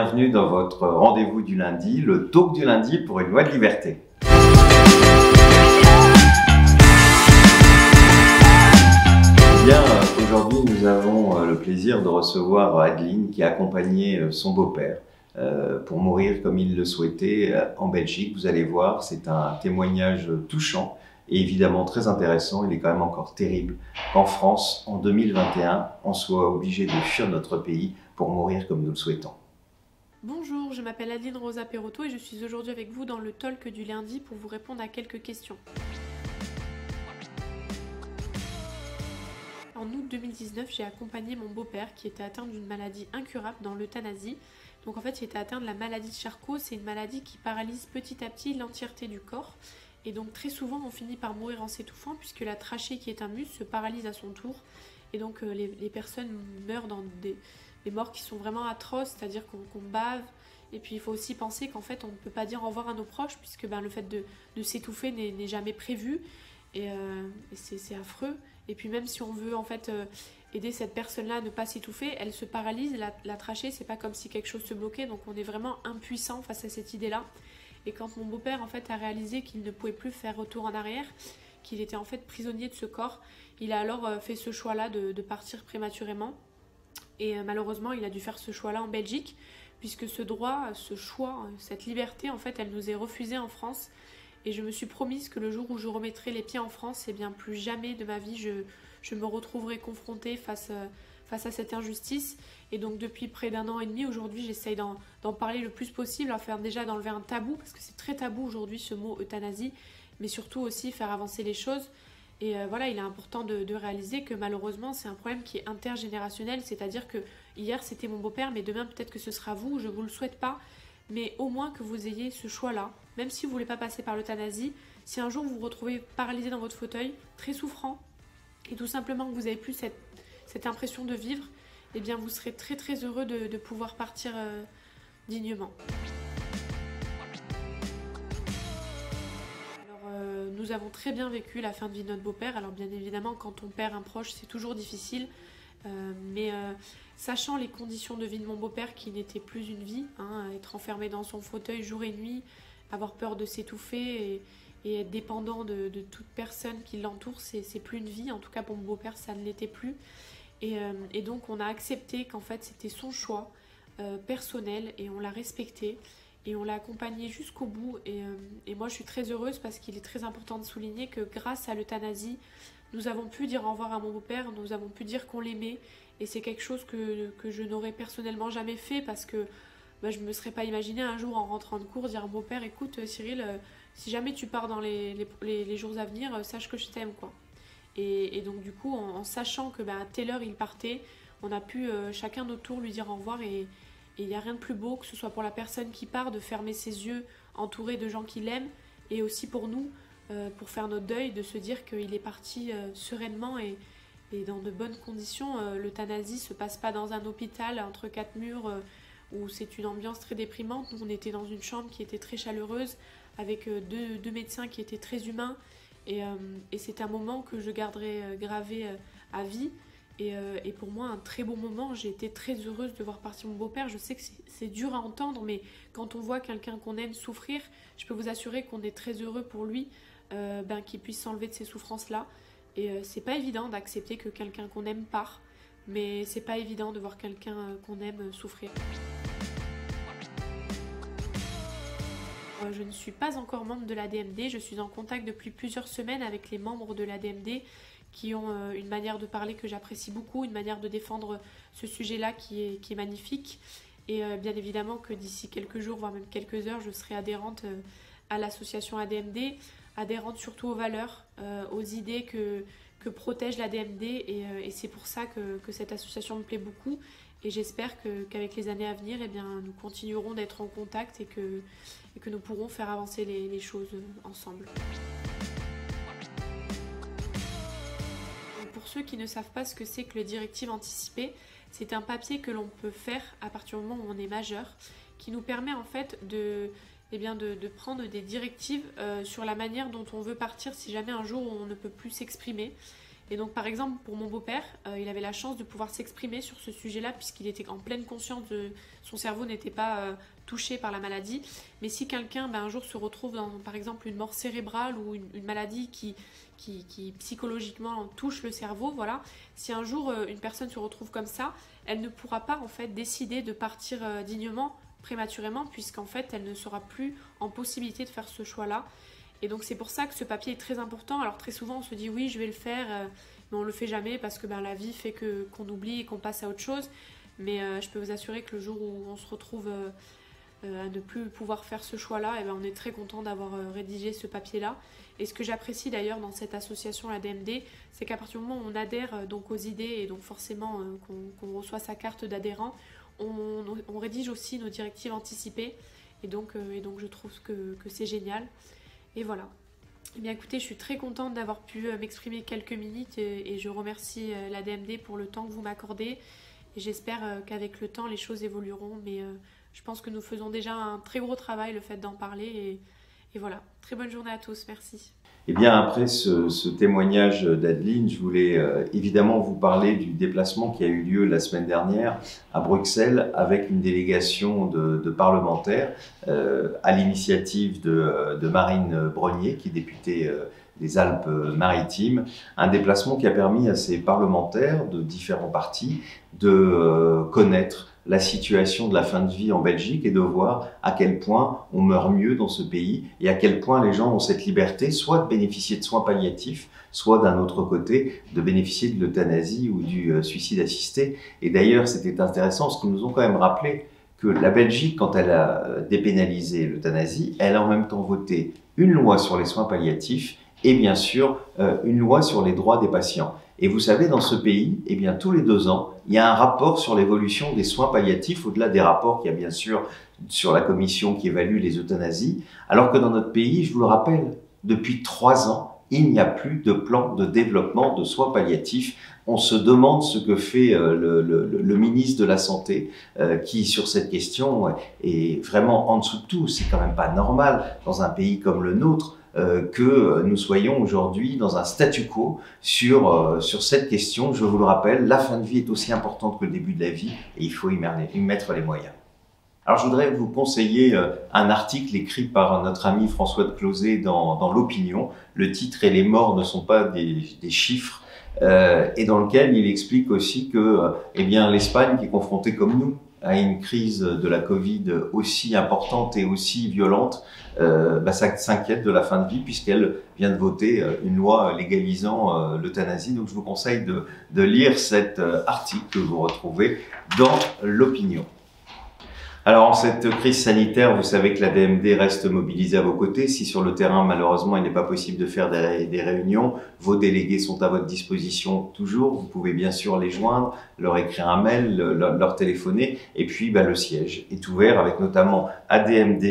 bienvenue dans votre rendez-vous du lundi, le talk du lundi pour une loi de liberté. Aujourd'hui nous avons le plaisir de recevoir Adeline qui a accompagné son beau-père pour mourir comme il le souhaitait en Belgique. Vous allez voir, c'est un témoignage touchant et évidemment très intéressant. Il est quand même encore terrible qu'en France, en 2021, on soit obligé de fuir notre pays pour mourir comme nous le souhaitons. Bonjour, je m'appelle Adeline Rosa Perotto et je suis aujourd'hui avec vous dans le talk du lundi pour vous répondre à quelques questions. En août 2019, j'ai accompagné mon beau-père qui était atteint d'une maladie incurable dans l'euthanasie. Donc en fait, il était atteint de la maladie de Charcot, c'est une maladie qui paralyse petit à petit l'entièreté du corps. Et donc très souvent, on finit par mourir en s'étouffant puisque la trachée qui est un muscle se paralyse à son tour. Et donc les personnes meurent dans des morts qui sont vraiment atroces, c'est-à-dire qu'on bave. Et puis il faut aussi penser qu'en fait, on ne peut pas dire au revoir à nos proches puisque le fait de s'étouffer n'est jamais prévu. Et c'est affreux. Et puis même si on veut en fait aider cette personne-là à ne pas s'étouffer, elle se paralyse, la trachée, c'est pas comme si quelque chose se bloquait, donc on est vraiment impuissant face à cette idée-là. Et quand mon beau-père en fait a réalisé qu'il ne pouvait plus faire retour en arrière, qu'il était en fait prisonnier de ce corps, il a alors fait ce choix-là de partir prématurément. Et malheureusement, il a dû faire ce choix-là en Belgique, puisque ce droit, ce choix, cette liberté, en fait, elle nous est refusée en France. Et je me suis promise que le jour où je remettrai les pieds en France, eh bien plus jamais de ma vie je me retrouverai confrontée face à cette injustice. Et donc depuis près d'un an et demi, aujourd'hui, j'essaye d'en parler le plus possible, afin déjà d'enlever un tabou, parce que c'est très tabou aujourd'hui ce mot euthanasie, mais surtout aussi faire avancer les choses. Et voilà, il est important de réaliser que malheureusement, c'est un problème qui est intergénérationnel, c'est-à-dire que hier c'était mon beau-père, mais demain peut-être que ce sera vous, je ne vous le souhaite pas. Mais au moins que vous ayez ce choix-là, même si vous ne voulez pas passer par l'euthanasie, si un jour vous vous retrouvez paralysé dans votre fauteuil, très souffrant, et tout simplement que vous n'avez plus cette impression de vivre, eh bien vous serez très très heureux de pouvoir partir dignement. Alors nous avons très bien vécu la fin de vie de notre beau-père, alors bien évidemment quand on perd un proche c'est toujours difficile, mais sachant les conditions de vie de mon beau-père qui n'était plus une vie, être enfermé dans son fauteuil jour et nuit, avoir peur de s'étouffer et être dépendant de toute personne qui l'entoure, c'est plus une vie. En tout cas pour mon beau-père ça ne l'était plus. Et donc on a accepté qu'en fait c'était son choix personnel et on l'a respecté et on l'a accompagné jusqu'au bout. Et moi je suis très heureuse parce qu'il est très important de souligner que grâce à l'euthanasie, nous avons pu dire au revoir à mon beau-père, nous avons pu dire qu'on l'aimait. Et c'est quelque chose que je n'aurais personnellement jamais fait parce que je ne me serais pas imaginé un jour en rentrant de cours dire à mon père, écoute Cyril, si jamais tu pars dans les jours à venir, sache que je t'aime quoi. Et donc du coup en sachant que à telle heure il partait, on a pu chacun notre tour lui dire au revoir et il n'y a rien de plus beau que ce soit pour la personne qui part de fermer ses yeux entouré de gens qui l'aiment et aussi pour nous, pour faire notre deuil, de se dire qu'il est parti sereinement et dans de bonnes conditions. L'euthanasie se passe pas dans un hôpital entre quatre murs où c'est une ambiance très déprimante. Nous on était dans une chambre qui était très chaleureuse avec deux médecins qui étaient très humains et c'est un moment que je garderai gravé à vie et pour moi un très bon moment. J'ai été très heureuse de voir partir mon beau-père. Je sais que c'est dur à entendre, mais quand on voit quelqu'un qu'on aime souffrir, je peux vous assurer qu'on est très heureux pour lui, qu'il puisse s'enlever de ces souffrances là. Et c'est pas évident d'accepter que quelqu'un qu'on aime part, mais c'est pas évident de voir quelqu'un qu'on aime souffrir. Je ne suis pas encore membre de l'ADMD, je suis en contact depuis plusieurs semaines avec les membres de l'ADMD qui ont une manière de parler que j'apprécie beaucoup, une manière de défendre ce sujet-là qui est magnifique. Et bien évidemment que d'ici quelques jours, voire même quelques heures, je serai adhérente à l'association ADMD, adhérente surtout aux valeurs, aux idées que protège l'ADMD et c'est pour ça que cette association me plaît beaucoup et j'espère qu'avec les années à venir, nous continuerons d'être en contact et que nous pourrons faire avancer les choses ensemble. Pour ceux qui ne savent pas ce que c'est que le directive anticipée, c'est un papier que l'on peut faire à partir du moment où on est majeur, qui nous permet en fait de prendre des directives sur la manière dont on veut partir si jamais un jour on ne peut plus s'exprimer. Et donc par exemple pour mon beau-père, il avait la chance de pouvoir s'exprimer sur ce sujet-là puisqu'il était en pleine conscience de son cerveau n'était pas touché par la maladie. Mais si quelqu'un un jour se retrouve dans par exemple une mort cérébrale ou une maladie qui psychologiquement touche le cerveau, voilà, si un jour une personne se retrouve comme ça, elle ne pourra pas en fait décider de partir dignement, prématurément, puisqu'en fait elle ne sera plus en possibilité de faire ce choix-là. Et donc c'est pour ça que ce papier est très important. Alors très souvent on se dit oui je vais le faire, mais on le fait jamais parce que la vie fait qu'on oublie et qu'on passe à autre chose. Mais je peux vous assurer que le jour où on se retrouve à ne plus pouvoir faire ce choix-là, on est très content d'avoir rédigé ce papier-là. Et ce que j'apprécie d'ailleurs dans cette association, la DMD, c'est qu'à partir du moment où on adhère donc aux idées et donc forcément qu'on reçoit sa carte d'adhérent, on rédige aussi nos directives anticipées. Et donc je trouve que c'est génial. Et voilà. Eh bien écoutez, je suis très contente d'avoir pu m'exprimer quelques minutes et je remercie la DMD pour le temps que vous m'accordez. Et j'espère qu'avec le temps, les choses évolueront. Mais je pense que nous faisons déjà un très gros travail, le fait d'en parler. Et voilà. Très bonne journée à tous. Merci. Eh bien, après ce témoignage d'Adeline, je voulais évidemment vous parler du déplacement qui a eu lieu la semaine dernière à Bruxelles avec une délégation de parlementaires à l'initiative de Marine Brenier, qui est députée des Alpes-Maritimes. Un déplacement qui a permis à ces parlementaires de différents partis de connaître la situation de la fin de vie en Belgique et de voir à quel point on meurt mieux dans ce pays et à quel point les gens ont cette liberté soit de bénéficier de soins palliatifs, soit d'un autre côté de bénéficier de l'euthanasie ou du suicide assisté. Et d'ailleurs, c'était intéressant parce qu'ils nous ont quand même rappelé que la Belgique, quand elle a dépénalisé l'euthanasie, elle a en même temps voté une loi sur les soins palliatifs et bien sûr une loi sur les droits des patients. Et vous savez, dans ce pays, eh bien, tous les 2 ans, il y a un rapport sur l'évolution des soins palliatifs, au-delà des rapports qu'il y a bien sûr sur la commission qui évalue les euthanasies, alors que dans notre pays, je vous le rappelle, depuis 3 ans, il n'y a plus de plan de développement de soins palliatifs. On se demande ce que fait le ministre de la Santé, qui sur cette question est vraiment en dessous de tout. C'est quand même pas normal dans un pays comme le nôtre que nous soyons aujourd'hui dans un statu quo sur cette question. Je vous le rappelle, la fin de vie est aussi importante que le début de la vie et il faut y mettre les moyens. Alors je voudrais vous conseiller un article écrit par notre ami François de Closet dans l'Opinion. Le titre est « Les morts ne sont pas des chiffres ». Et dans lequel il explique aussi que l'Espagne, qui est confrontée comme nous à une crise de la Covid aussi importante et aussi violente, ça s'inquiète de la fin de vie puisqu'elle vient de voter une loi légalisant l'euthanasie. Donc je vous conseille de lire cet article que vous retrouvez dans l'Opinion. Alors, en cette crise sanitaire, vous savez que la DMD reste mobilisée à vos côtés. Si sur le terrain, malheureusement, il n'est pas possible de faire des réunions, vos délégués sont à votre disposition toujours. Vous pouvez bien sûr les joindre, leur écrire un mail, leur téléphoner. Et puis, le siège est ouvert avec notamment ADMD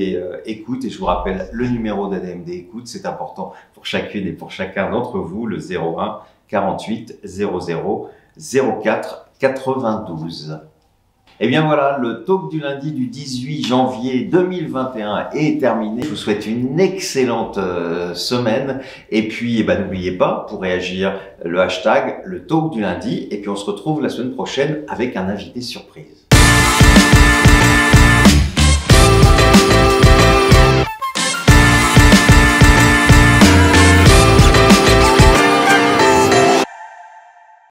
Écoute. Et je vous rappelle, le numéro d'ADMD Écoute, c'est important pour chacune et pour chacun d'entre vous, le 01 48 00 04 92. Et bien voilà, le talk du lundi du 18 janvier 2021 est terminé. Je vous souhaite une excellente semaine. Et puis, n'oubliez pas, pour réagir, le hashtag, le talk du lundi. Et puis, on se retrouve la semaine prochaine avec un invité surprise.